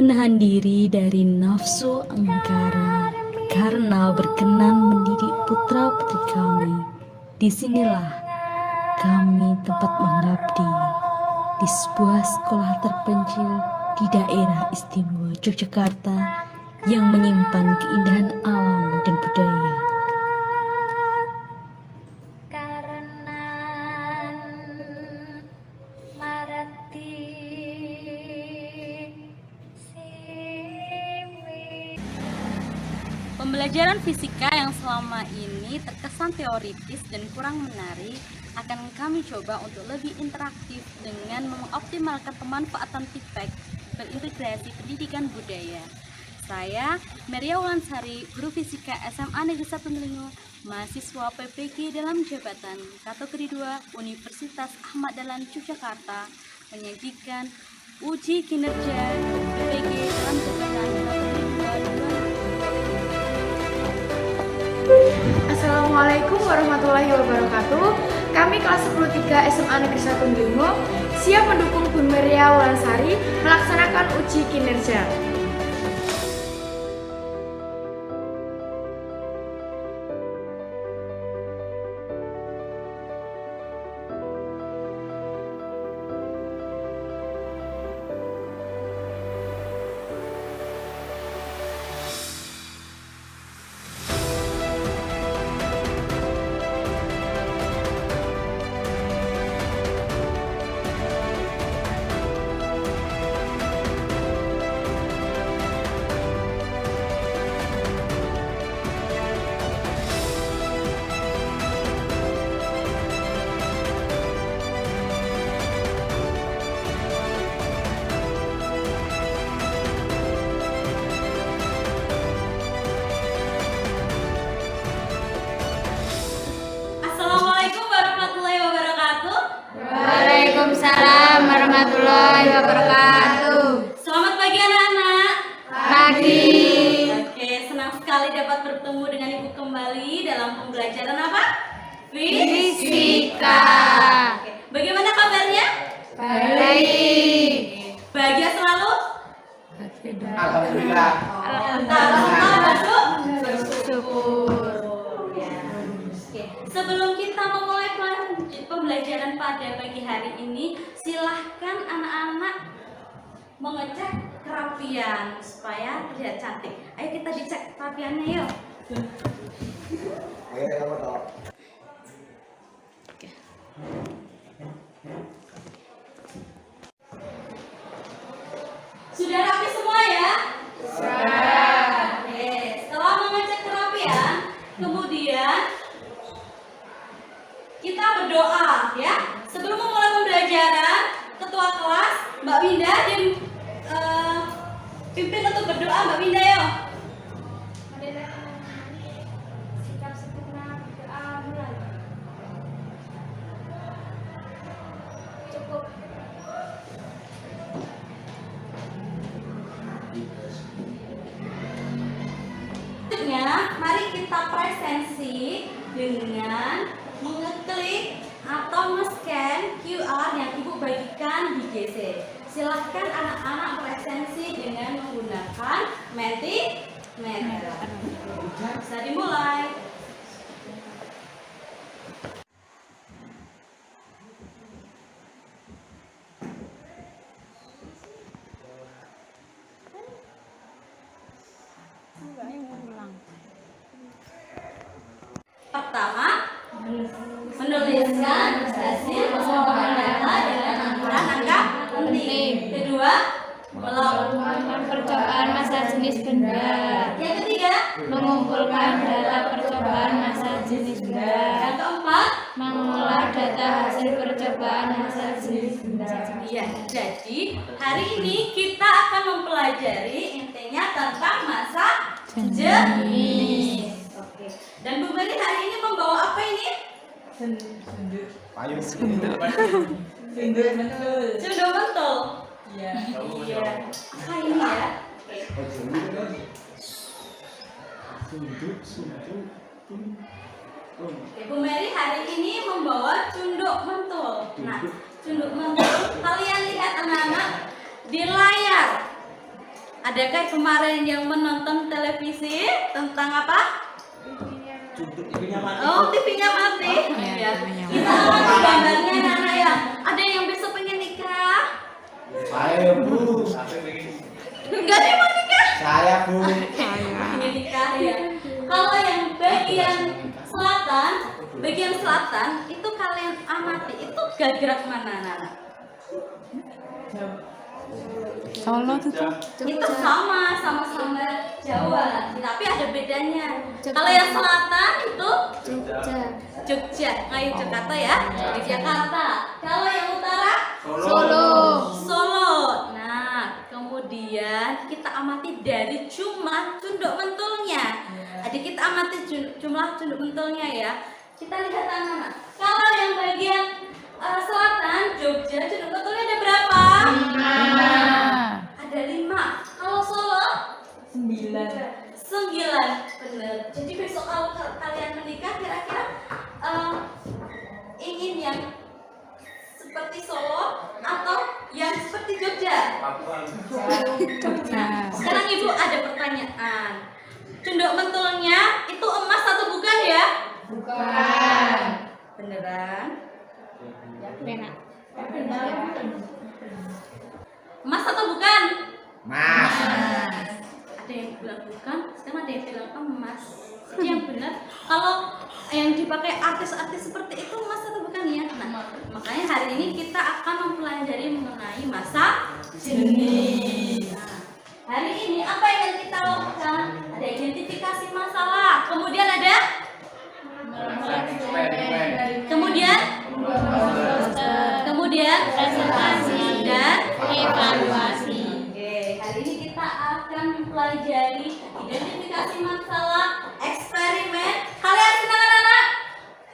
menahan diri dari nafsu angkara karena berkenan mendidik putra-putri kami. Disinilah kami tempat mengabdi di sebuah sekolah terpencil di daerah istimewa Yogyakarta yang menyimpan keindahan alam dan budaya. Pembelajaran fisika yang selama ini terkesan teoritis dan kurang menarik akan kami coba untuk lebih interaktif dengan mengoptimalkan pemanfaatan TIPEK berintegrasi pendidikan budaya. Saya, Maria Wulansari, Guru Fisika SMA Negeri 1 Telingo, mahasiswa PPG dalam jabatan kategori 2 Universitas Ahmad Dahlan Yogyakarta, menyajikan uji kinerja PPG dalam jabatan kategori 2 Assalamualaikum warahmatullahi wabarakatuh. Kami kelas 10-3 SMA Negeri 1 Telingo siap mendukung Bun Maria Wulansari melaksanakan uji kinerja. Waalaikumsalam warahmatullahi wabarakatuh. Selamat pagi anak-anak. Pagi. Oke, senang sekali dapat bertemu dengan Ibu kembali dalam pembelajaran apa? Fisika. Oke, bagaimana kabarnya? Baik. Bahagia selalu? Alhamdulillah. Syukur. Oke, sebelum kita memulai pembelajaran pada pagi hari ini, silahkan anak-anak mengecek kerapian supaya terlihat cantik. Ayo kita dicek kerapiannya yuk. Sudah rapi semua ya? Oke, setelah mengecek kerapian, kemudian kita berdoa ya. Sebelum memulai pembelajaran, ketua kelas Mbak Winda dan pimpin untuk berdoa. Mbak Winda yuk. Sikap sempurna berdoa mulai. Cukup. Selanjutnya, mari kita presensi dengan mengeklik atau nge-scan QR yang Ibu bagikan di GC. Silahkan anak-anak presensi dengan menggunakan Mentimeter. Bisa dimulai. Pertama, menuliskan hasil pengolahan data dengan ukuran angka penting. Kedua, Melakukan percobaan massa jenis benda. yang ketiga, Mengumpulkan data percobaan massa jenis benda. yang keempat, Mengolah data hasil percobaan massa jenis benda. iya. Jadi hari ini kita akan mempelajari intinya tentang massa jenis. Oke. Dan Bu Beri hari ini membawa apa ini? Payung. Cendol mentol. Iya. Apa ini ya? Ibu Mary hari ini membawa cunduk mentul. Nah, cunduk mentul kalian lihat anak-anak di layar. Adakah kemarin yang menonton televisi tentang apa? Oh, TV-nya mati. Iya. Kita amati gambarnya anak ya. Ada yang besok pengen nikah? Saya Bu. Enggak ada yang mau nikah? Saya Bu. Pengen nikah ya. Kalau yang bagian selatan itu kalian amati itu gerak mana anak? Solo tuh. Itu sama Jawa, tapi ada bedanya. Kalau yang selatan itu Jogja, kayak Jakarta ya, Jakarta. Kalau yang utara Solo. Nah, kemudian kita amati dari jumlah cunduk mentulnya. Adik kita amati jumlah cunduk mentulnya ya. Kita lihat anak-anak. Kalau yang bagian selatan Jogja cunduk mentulnya ada berapa? 5. Ada 5. Kalau Solo 9. Benar. Jadi besok kalau kalian menikah kira-kira ingin yang seperti Solo atau yang seperti Jogja? Sekarang Ibu ada pertanyaan. Cunduk mentulnya itu emas atau bukan ya? Bukan. Beneran? Benar. Emas atau bukan? Mas. Ada yang bilang bukan, sekarang ada yang bilang emas. Jadi yang benar, kalau yang dipakai artis-artis seperti itu emas atau bukan ya? Nah, makanya hari ini kita akan mempelajari mengenai masa jenis. Nah, hari ini apa yang kita lakukan? Ada identifikasi masalah, kemudian ada kemudian presentasi dan evaluasi. Oke, hari ini kita akan mempelajari identifikasi masalah, eksperimen. Kalian senang anak-anak?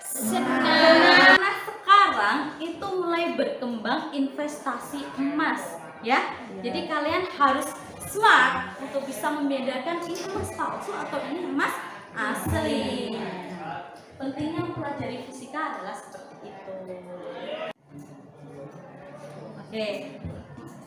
Senang. Karena sekarang itu mulai berkembang investasi emas, ya. Jadi kalian harus smart untuk bisa membedakan ini emas palsu atau ini emas asli. Pentingnya mempelajari fisika adalah seperti itu. Oke,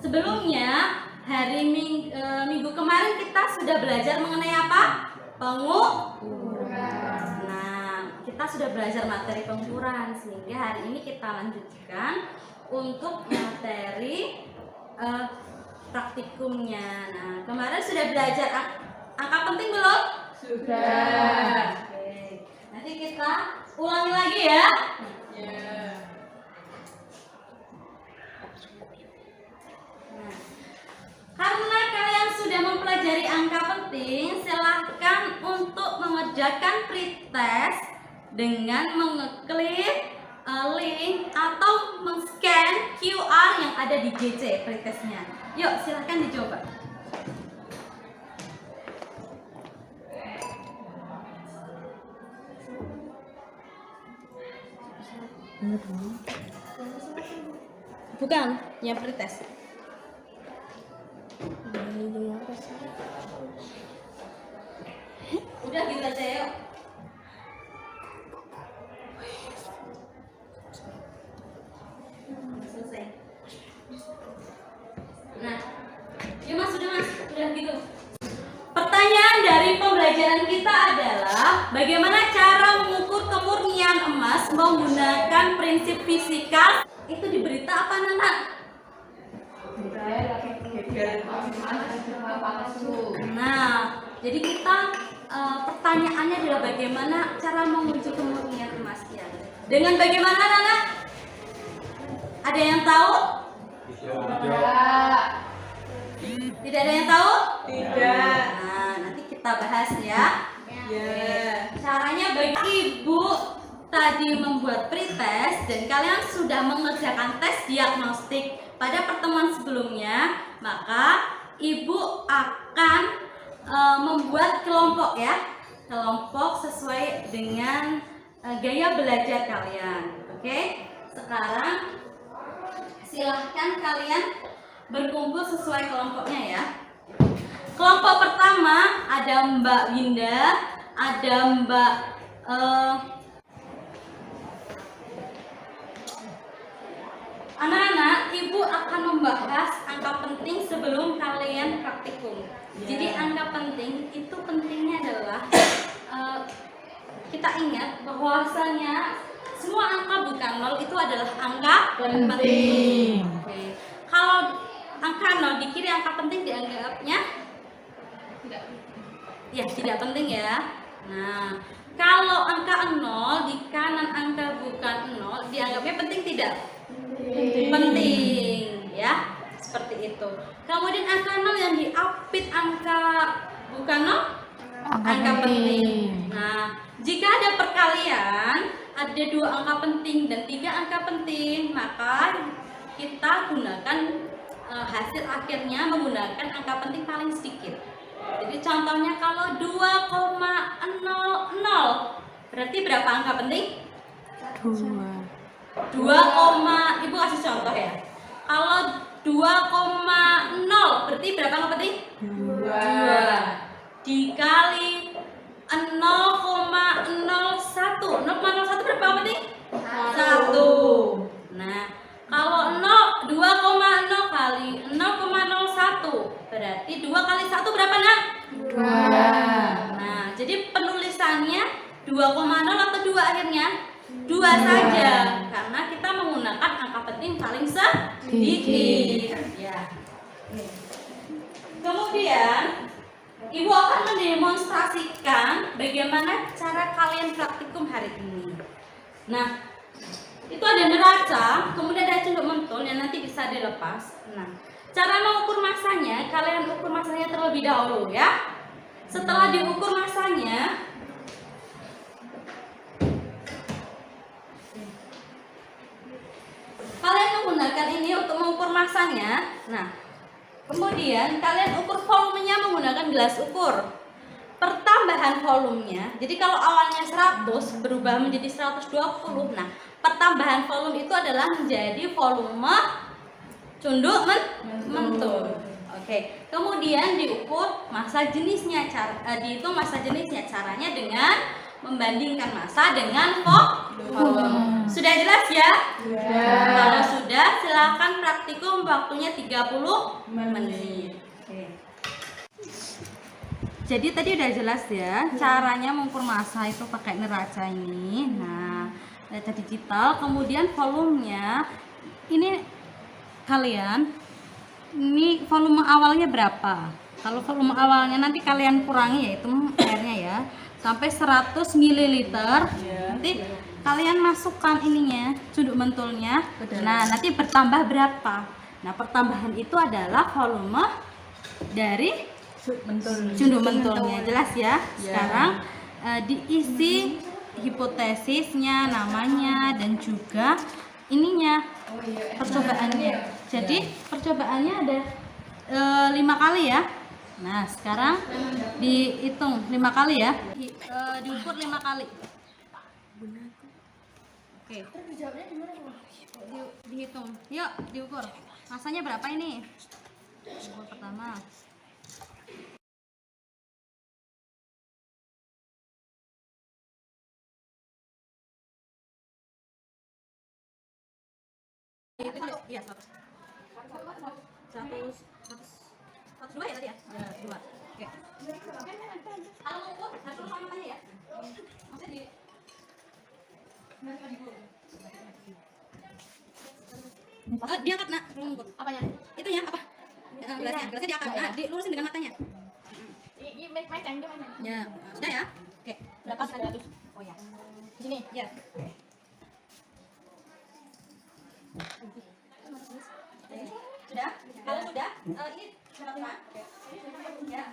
sebelumnya hari minggu kemarin kita sudah belajar mengenai apa? Pengukuran. Nah, kita sudah belajar materi pengukuran sehingga hari ini kita lanjutkan untuk materi praktikumnya. Nah, kemarin sudah belajar angka penting belum? Sudah. Oke, nanti kita ulangi lagi ya. Nah, karena kalian sudah mempelajari angka penting, silahkan untuk mengerjakan pretest dengan mengeklik link atau men-scan QR yang ada di GC pretestnya. Yuk, silahkan dicoba. Bukan, yang pretest. Udah gitu aja yuk. Selesai. Nah, ya mas, udah gitu. Pertanyaan dari pembelajaran kita adalah bagaimana cara mengukur kemurnian emas menggunakan prinsip fisika. Itu di berita apa Nana? Nah, jadi kita pertanyaannya adalah bagaimana cara menguji kemurnian emas ya. Dengan bagaimana Nana? Ada yang tahu? Tidak ada yang tahu? Tidak. Nah, nanti kita bahas ya. Caranya bagi Ibu tadi membuat pretest dan kalian sudah mengerjakan tes diagnostik pada pertemuan sebelumnya, maka Ibu akan membuat kelompok ya, kelompok sesuai dengan gaya belajar kalian. Oke, sekarang silahkan kalian berkumpul sesuai kelompoknya ya. Kelompok pertama ada Mbak Winda, ada Mbak anak-anak, Ibu akan membahas angka penting sebelum kalian praktikum. penting itu pentingnya adalah kita ingat bahwasanya semua angka bukan nol itu adalah angka penting. Oke. Kalau angka nol di kiri angka penting dianggapnya tidak penting ya. Nah, kalau angka 0 di kanan angka bukan 0 dianggapnya penting tidak? Penting ya, seperti itu. Kemudian angka 0 yang diapit angka bukan 0 angka penting. Nah, jika ada perkalian ada 2 angka penting dan 3 angka penting, maka kita gunakan hasil akhirnya menggunakan angka penting paling sedikit. Jadi contohnya kalau 2,00 berarti berapa angka penting? 2, Ibu kasih contoh ya. Kalau 2,0 berarti berapa angka penting? 2 dikali 0,01. 0,01 berapa angka penting? 1. Nah, kalau 2,0 kali 0,01 berarti 2 kali 1 berapa nak? 2. Nah, jadi penulisannya 2,0 atau 2 akhirnya? 2 saja, karena kita menggunakan angka penting paling sedikit. Ya. Kemudian, Ibu akan mendemonstrasikan bagaimana cara kalian praktikum hari ini. Nah, itu ada neraca, kemudian ada cendok mentol yang nanti bisa dilepas. Nah, cara mengukur masanya, kalian ukur masanya terlebih dahulu ya. Setelah diukur masanya, kalian menggunakan ini untuk mengukur masanya. Nah, kemudian kalian ukur volumenya menggunakan gelas ukur. Pertambahan volumenya, jadi kalau awalnya 100 berubah menjadi 120. Nah, pertambahan volume itu adalah menjadi volume cunduk mentul. Oke. Kemudian diukur massa jenisnya, dihitung massa jenisnya. Caranya dengan membandingkan massa dengan volume. Sudah jelas ya? Kalau sudah, silakan praktikum, waktunya 30 menit. Oke. Jadi tadi udah jelas ya caranya mengukur massa itu pakai neraca ini. Nah, neraca digital, kemudian volumenya ini kalian ini volume awalnya berapa? Kalau volume awalnya nanti kalian kurangi yaitu airnya ya sampai 100 ml. Nanti kalian masukkan ininya, cunduk mentulnya. Nah, nanti bertambah berapa? Nah, pertambahan itu adalah volume dari cunduk mentulnya. Jelas ya? Sekarang diisi hipotesisnya, namanya, dan juga ininya percobaannya. Jadi percobaannya ada 5 kali ya. Nah, sekarang dihitung 5 kali ya. Diukur 5 kali. Oke. Dihitung. Yuk, diukur. Masanya berapa ini? Ukur pertama. Iya, 100. 102 ya tadi ya? Ya, 2. Oke. Kalau mau ukur, harus sama tanya ya. Maksudnya diangkat nak, rumput. Apanya? Itu ya, apa? Gelasnya diangkat. Nah, dilurusin dengan matanya. Ini main time mana? Ya, sudah ya? Oke. Berapa 100? Oh ya. Di sini. Ya. Sudah? Kalau sudah, ini berapa lima? Ya.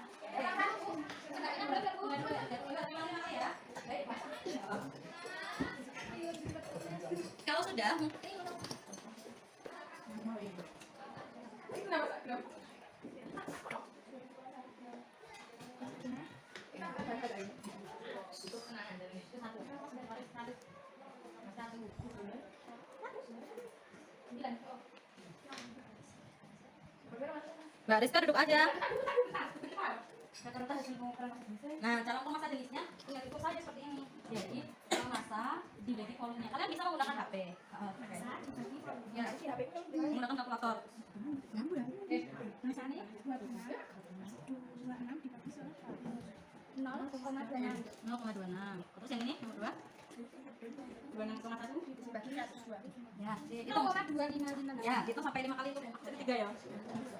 Kalau sudah, Mbak Rizka duduk aja. Nah, cara mengukur massa jenisnya tinggal ukur saja seperti ini. Jadi, massa dibagi volumenya. Kalian bisa menggunakan HP. Ya, menggunakan kalkulator. 0,26. Terus yang ini nomor 2? 26,1 dibagi 102. ya, itu 0,255. ya, itu sampai 5 kali itu jadi 3 ya.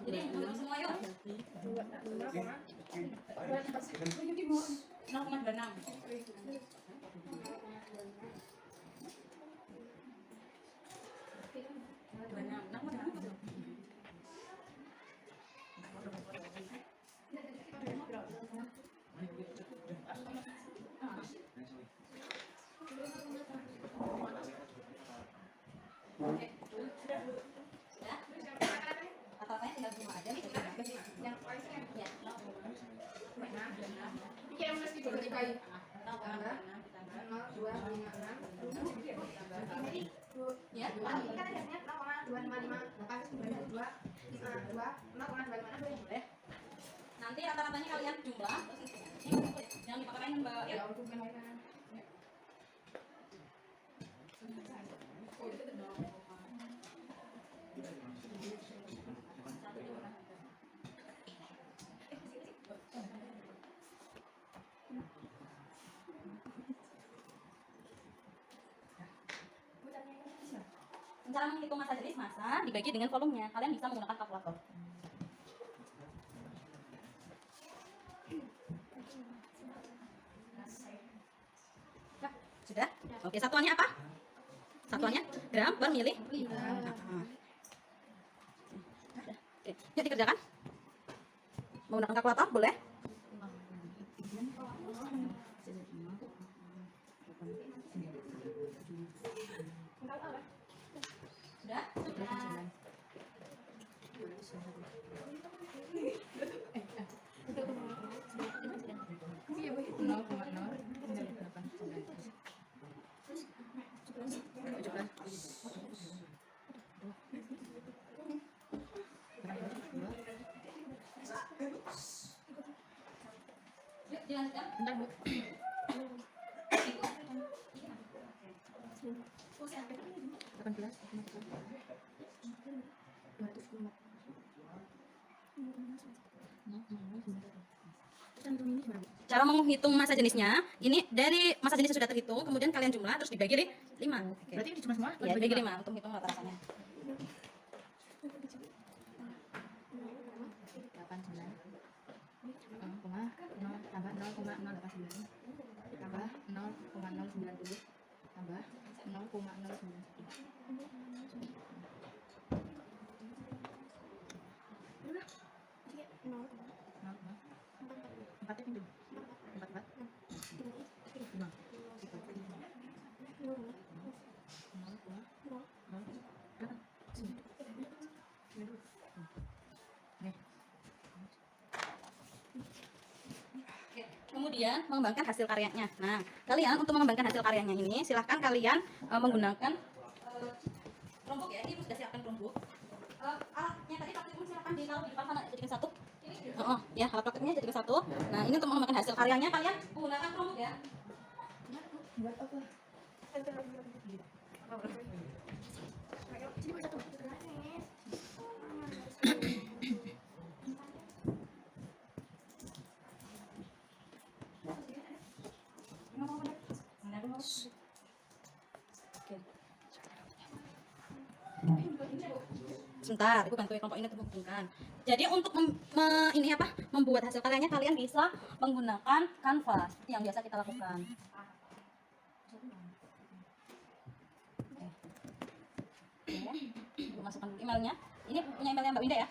Jadi untuk semua yuk 0,26. Apa-apanya tinggal semua aja nih. Yang ya, Ini yang mesti dibagi. 0,256 ya. Ini kan adanya 0,255 Boleh. Nanti rata-ratanya kalian jumlah terus jangan dipakai Mbak. Ya. Cara menghitung massa jenis massa dibagi dengan volumenya. Kalian bisa menggunakan kalkulator. Sudah? Oke, satuannya apa? Satuannya gram per mili. Oke, yuk dikerjakan. Menggunakan kalkulator boleh? Sudah? Sudah. Yuk, dilanjutkan. Bentar, Bu. Cara menghitung massa jenisnya, ini dari massa jenis yang sudah terhitung, kemudian kalian jumlah terus dibagi 5. Oke. Berarti ini cuma semua? Ya, dibagi 5 untuk hitung rata-ratanya. 0,0 tambah 0,089 tambah 0,090 tambah 0,091. Empatnya pintu. Empat. 5. 0,0. Kemudian mengembangkan hasil karyanya. Nah, kalian untuk mengembangkan hasil karyanya ini silahkan kalian menggunakan Chromebook ya. Ini sudah siapkan Chromebook. Alatnya tadi praktikum silahkan ditaruh di depan sana jadikan satu. Ya, alat praktiknya jadikan satu. Nah, ini untuk mengembangkan hasil karyanya kalian menggunakan Chromebook ya. Buat apa? Sebentar, ibu bantu kelompok ini untuk menghubungkan. Jadi untuk membuat hasil karyanya kalian bisa menggunakan Canva seperti yang biasa kita lakukan. Oke, masukkan dulu emailnya. Ini punya emailnya Mbak Winda ya?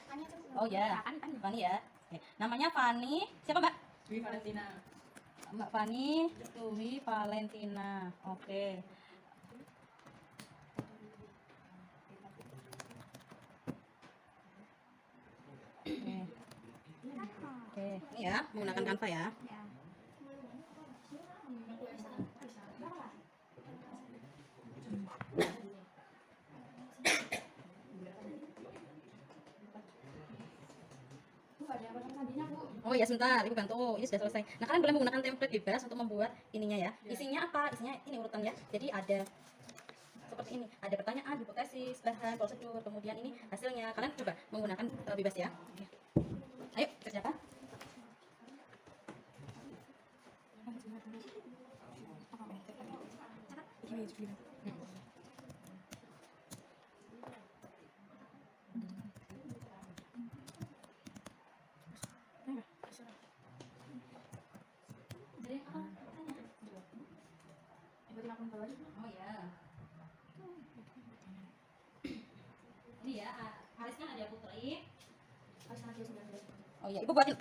Oh ya, Fani ya. Oke. Namanya Fani. Siapa Mbak? Dwi Valentina. Mbak Fani Dwi Valentina. Oke. Oke, ini ya, menggunakan Canva ya. Oh ya sebentar, ibu bantu. Ini sudah selesai. Nah kalian boleh menggunakan template bebas untuk membuat ininya ya. Isinya apa? Isinya ini urutan ya. Jadi ada seperti ini. Ada pertanyaan, hipotesis, bahan, prosedur, kemudian ini hasilnya. Kalian coba menggunakan bebas ya. Oke. Ayo kerjakan. Oh iya, Ibu buatin.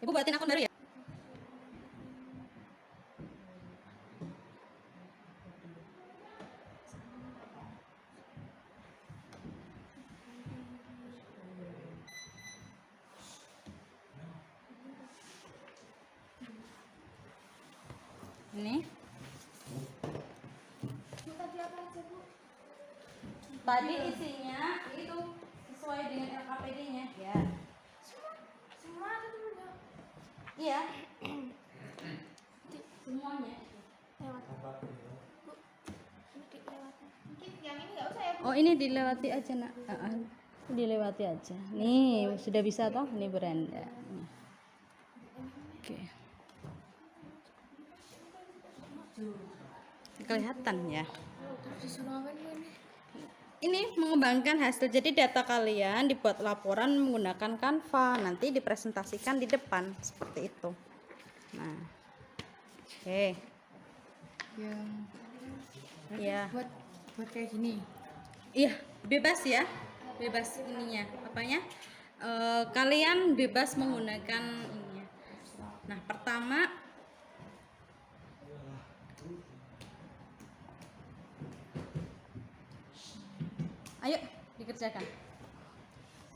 Ibu buatin akun baru ya? Ini. Tadi isinya itu sesuai dengan LKPD-nya. Ya. Semua atau temennya? Iya. Semuanya. Lewat. Mungkin yang ini nggak usah ya, Bu? Oh, ini dilewati aja, Nak. Dilewati aja. Nih, sudah bisa toh? Ini beranda. Nih. Oke. Kelihatan ya. Ini mengembangkan hasil, jadi data kalian dibuat laporan menggunakan Canva, nanti dipresentasikan di depan seperti itu. Nah, oke. Yang Ya, buat kayak gini. iya bebas ya, bebas ininya, apanya? Kalian bebas menggunakan ininya. Nah, pertama ayo dikerjakan.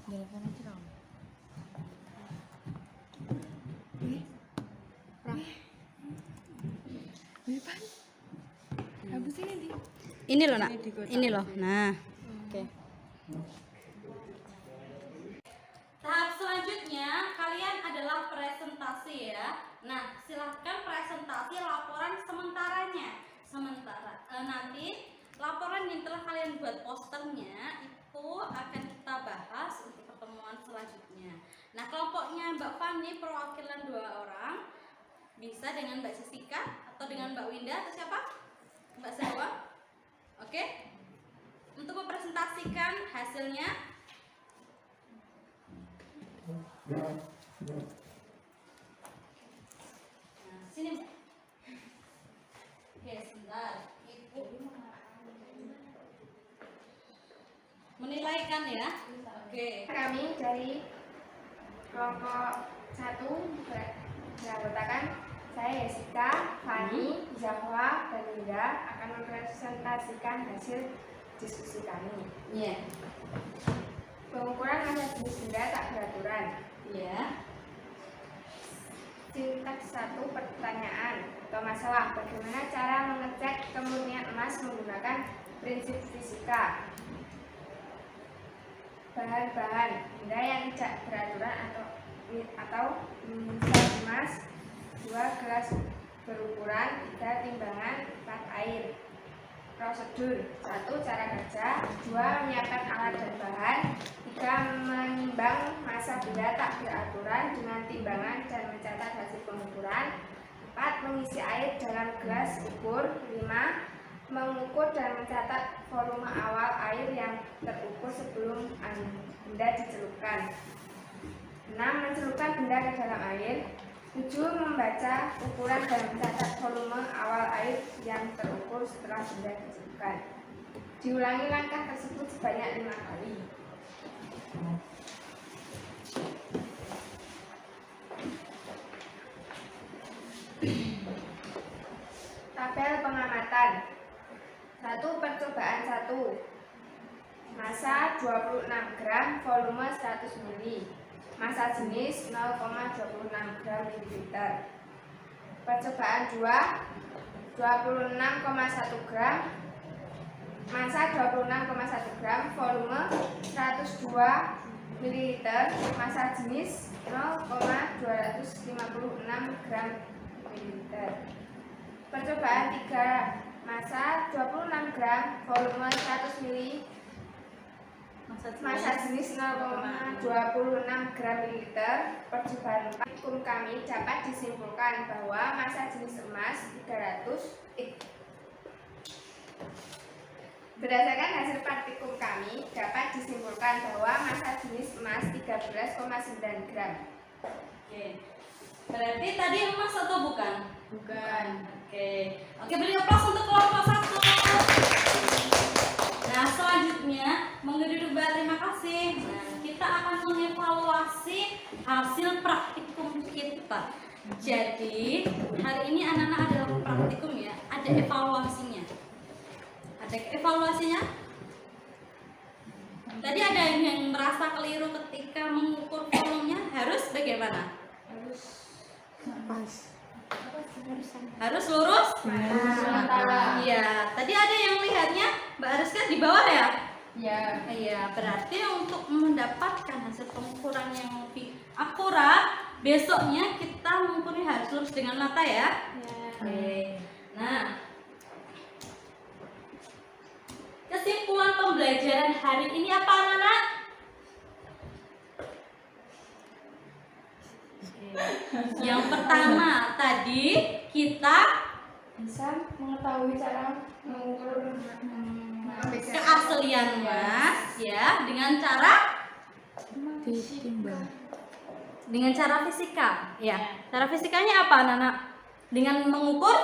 Jalan aja dong. Habis ini di. Ini loh, Nak. Ini di kotak. Ini loh. Nah, oke. Tahap selanjutnya kalian adalah presentasi ya. Nah, silahkan presentasi laporan sementaranya. Nanti laporan yang telah kalian buat posternya itu akan kita bahas untuk pertemuan selanjutnya. Nah, kelompoknya Mbak Fani perwakilan 2 orang, bisa dengan Mbak Jessica atau dengan Mbak Winda atau siapa? Mbak Sawa. Oke. Untuk mempresentasikan hasilnya. Nah, sini Mbak. Oke, sebentar. Ibu menilaikan ya. Oke. Kami dari kelompok 1 beranggotakan saya Jessica, Fani, Zahwa, dan Linda akan mempresentasikan hasil diskusi kami. Iya. Pengukuran massa jenis benda tak beraturan. Iya. Sintaks 1 pertanyaan atau masalah. Bagaimana cara mengecek kemurnian emas menggunakan prinsip fisika? Bahan-bahan benda yang tidak beraturan atau misal emas, 2 gelas berukuran, 3 timbangan, 4 air. Prosedur 1 cara kerja, 2 menyiapkan alat dan bahan, 3 menimbang massa benda tak beraturan dengan timbangan dan mencatat hasil pengukuran, 4 mengisi air dalam gelas ukur, 5 mengukur dan mencatat volume awal air yang terukur sebelum benda dicelupkan, 6 mencelupkan benda ke dalam air, 7 membaca ukuran dan mencatat volume awal air yang terukur setelah benda dicelupkan. Diulangi langkah tersebut sebanyak 5 kali. Tabel pengamatan. 1. Percobaan 1. Massa 26 gram, volume 100 ml. Massa jenis 0,26 gram mililiter. Percobaan 2. 26,1 gram. Massa 26,1 gram, volume 102 ml. Massa jenis 0,256 gram mililiter. Percobaan 3. Massa 26 gram, volume 100 ml. Massa jenis 0,26 gram mililiter. Percobaan 4. Praktikum kami dapat disimpulkan bahwa massa jenis emas 300. Berdasarkan hasil praktikum kami dapat disimpulkan bahwa massa jenis emas 13,9 gram. Oke. Berarti tadi emas atau bukan? Bukan. Oke. Oke, beri aplaus untuk kelompok 1. Nah, selanjutnya mengenduduk baterai hasil praktikum kita. Jadi hari ini anak-anak adalah praktikum ya, ada evaluasinya. Ada evaluasinya? Tadi ada yang merasa keliru ketika mengukur volumenya, harus bagaimana? Harus lurus? Iya. Tadi ada yang lihatnya Mbak Ariska di bawah ya? Iya. Berarti untuk mendapatkan hasil pengukuran yang lebih akurat, besoknya kita mengukurnya harus lurus dengan mata ya? Oke. Nah, kesimpulan pembelajaran hari ini apa anak-anak? Yang pertama tadi kita Bisa mengetahui cara mengukur keaslian mas ya dengan cara Ditimbang. dengan cara fisika ya. Cara fisikanya apa anak-anak? Dengan mengukur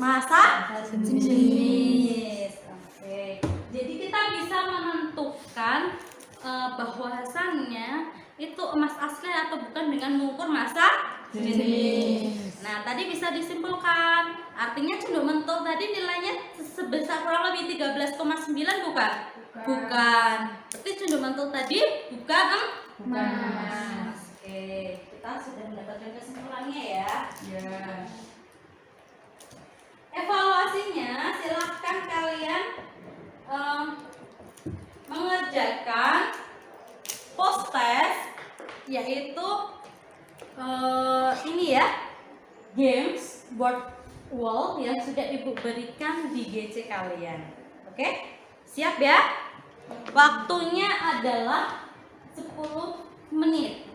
massa jenis. Oke. Jadi kita bisa menentukan bahwasannya itu emas asli atau bukan dengan mengukur massa jenis. Nah, tadi bisa disimpulkan. Artinya cendol mentol tadi nilainya sebesar kurang lebih 13,9 bukan? Bukan. Berarti cendol mentol tadi bukan emas. Oke, kita sudah mendapatkan kesimpulannya ya. Evaluasinya silahkan kalian mengerjakan post test, yaitu ini ya, games board wall yang sudah ibu berikan di GC kalian. Oke, siap ya? Waktunya adalah 10 menit.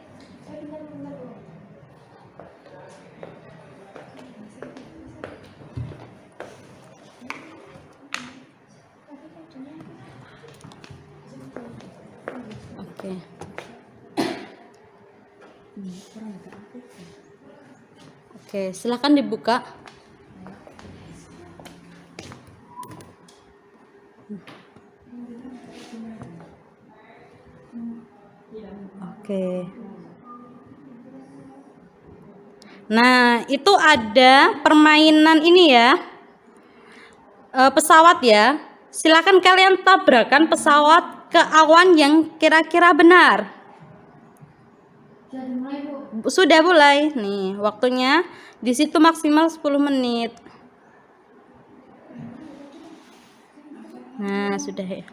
Oke. Oke, silakan dibuka. Oke. Nah, itu ada permainan ini ya. Pesawat ya. Silakan kalian tabrakan pesawat ke awan yang kira-kira benar. Sudah mulai. Nih, waktunya di situ maksimal 10 menit. Nah, sudah ya.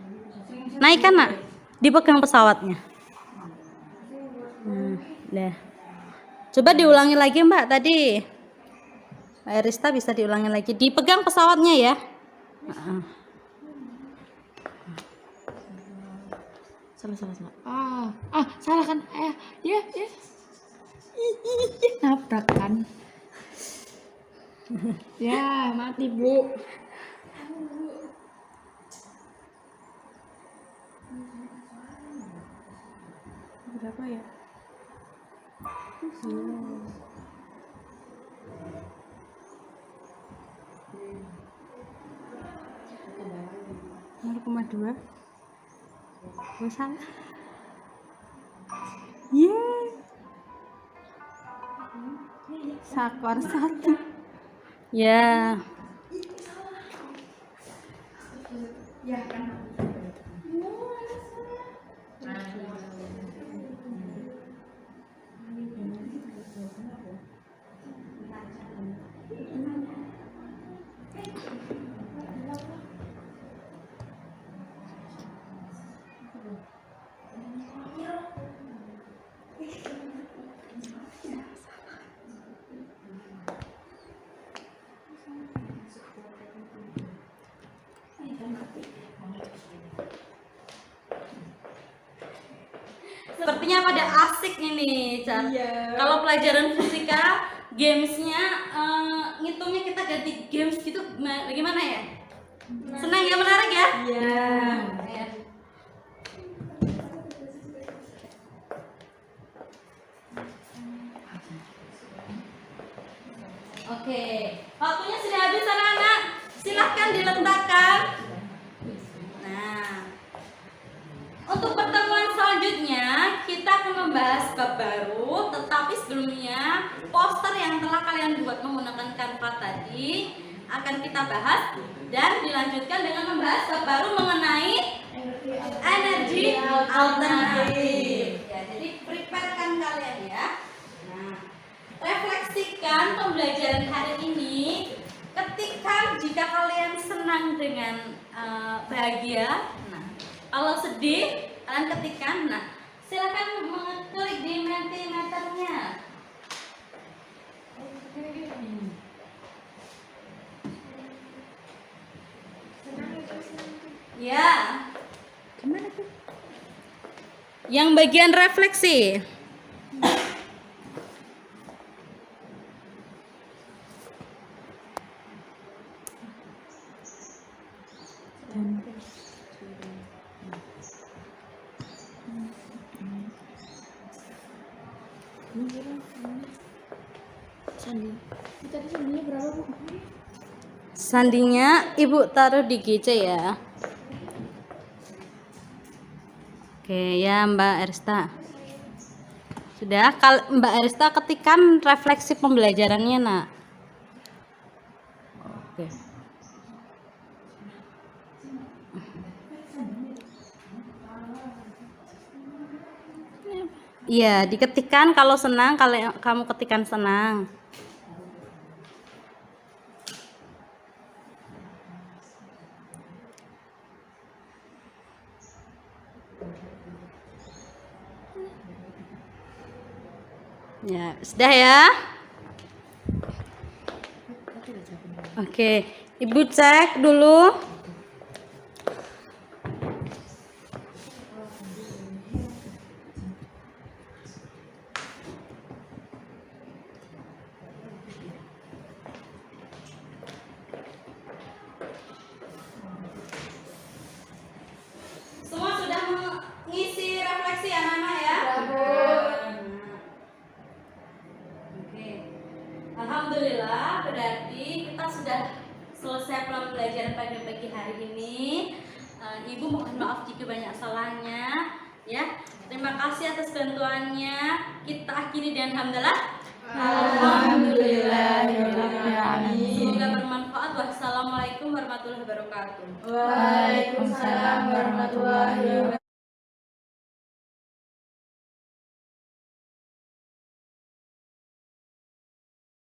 Naikkan, Nak. Dipegang pesawatnya. Dah. Coba diulangi lagi, Mbak, tadi. Mbak Rista bisa diulangi lagi. Dipegang pesawatnya ya. Salah. Salah kan? Ya. Nabrak kan? Ya, mati, Bu. Berapa ya? $0,2. Oh, salah. Sakor 1. Ya. Sepertinya pada asik ini, Car. Kalau pelajaran fisika, gamesnya ngitungnya kita ganti games gitu, bagaimana ya? Senang ya, menarik ya? Iya. Oke, waktunya sudah habis anak-anak. Silahkan diletakkan. Nah, untuk pertemuan selanjutnya kita akan membahas bab baru, tetapi sebelumnya poster yang telah kalian buat menggunakan Canva tadi akan kita bahas dan dilanjutkan dengan membahas bab baru mengenai energi alternatif. Ya, jadi preparekan kalian ya. Nah, refleksikan pembelajaran hari ini. Ketikkan jika kalian senang dengan bahagia. Nah, kalau sedih kalian ketikkan. Nah, silakan mengeklik di Mentimeternya. Ya. Gimana tuh? Yang bagian refleksi. Sandi. Tadi sandinya berapa, Bu? Sandinya Ibu taruh di GC ya. Oke ya Mbak Erista. Sudah, Mbak Erista ketikkan refleksi pembelajarannya nak. Oke. Iya, diketikkan kalau senang, kalau kamu ketikkan senang. Ya, sudah ya. Oke, Ibu cek dulu. Semua sudah mengisi refleksi anak-anak ya? Oke. Alhamdulillah, berarti kita sudah selesai pembelajaran pagi hari ini. Ibu mohon maaf jika banyak salahnya ya. Terima kasih atas bantuannya. Kita akhiri dengan hamdalah. Alhamdulillahirrahmanirrahim. Semoga bermanfaat. Wassalamualaikum warahmatullahi wabarakatuh. Waalaikumsalam warahmatullahi wabarakatuh.